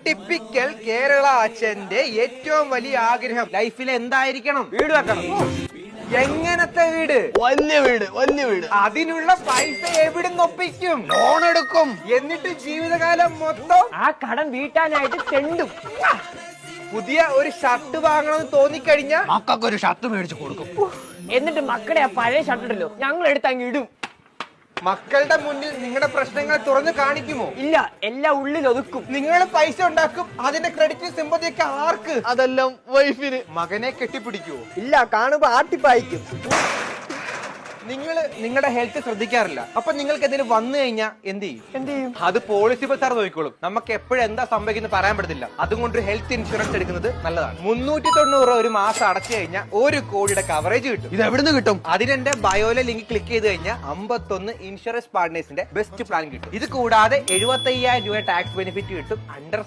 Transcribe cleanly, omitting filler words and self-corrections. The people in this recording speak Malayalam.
ടിപ്പിക്കൽ കേരള അച്ഛന്റെ ഏറ്റവും വലിയ ആഗ്രഹം ലൈഫിൽ എന്തായിരിക്കണം? വീട് വെക്കണം. എങ്ങനത്തെ വീട്? വലിയ വീട്, വലിയ വീട്. അതിനുള്ള പൈസ എവിടുന്ന് ഒപ്പിക്കും? ലോൺ എടുക്കും. എന്നിട്ട് ജീവിതകാലം മൊത്തം ആ കടം വീട്ടാനായിട്ട് തെണ്ടും. പുതിയ ഒരു ഷർട്ട് വാങ്ങണമെന്ന് തോന്നിക്കഴിഞ്ഞാ മക്കൾക്കൊരു ഷർട്ട് മേടിച്ചു കൊടുക്കും. എന്നിട്ട് മക്കളുടെ ആ പഴയ ഷർട്ടുണ്ടല്ലോ ഞങ്ങൾ എടുത്ത് അങ്ങ് ഇടും. മക്കളുടെ മുന്നിൽ നിങ്ങളുടെ പ്രശ്നങ്ങൾ തുറന്നു കാണിക്കുമോ? ഇല്ല, എല്ലാം ഉള്ളിൽ ഒതുക്കും. നിങ്ങൾ പൈസ ഉണ്ടാക്കും, അതിന്റെ ക്രെഡിറ്റ് സിമ്പതിയൊക്കെ ആർക്ക്? അതെല്ലാം വൈഫിന്. മകനെ കെട്ടിപ്പിടിക്കുവോ? ഇല്ല, കാണുമ്പോ ആട്ടിപ്പായിക്കും. നിങ്ങൾ നിങ്ങളുടെ ഹെൽത്ത് ശ്രദ്ധിക്കാറില്ല. അപ്പൊ നിങ്ങൾക്ക് എന്തെങ്കിലും വന്നു കഴിഞ്ഞാൽ എന്ത് ചെയ്യും? ചെയ്യും? അത് പോളിസി ബസാർ നോക്കിക്കോളും. നമുക്ക് എപ്പോഴും എന്താ സംഭവിക്കുന്നത് പറയാൻ പറ്റത്തില്ല. അതുകൊണ്ട് ഹെൽത്ത് ഇൻഷുറൻസ് എടുക്കുന്നത് നല്ലതാണ്. 390 രൂപ ഒരു മാസം അടച്ചു കഴിഞ്ഞാൽ 1 കോടിയുടെ കവറേജ് കിട്ടും. ഇത് എവിടുന്ന് കിട്ടും? അതിനെന്റെ ബയോയിലെ ലിങ്ക് ക്ലിക്ക് ചെയ്ത് കഴിഞ്ഞാൽ 51 ഇൻഷുറൻസ് പാർട്ട്നേഴ്സിന്റെ ബെസ്റ്റ് പ്ലാൻ കിട്ടും. ഇത് കൂടാതെ 75,000 രൂപ ടാക്സ് ബെനിഫിറ്റ് കിട്ടും. അണ്ടർ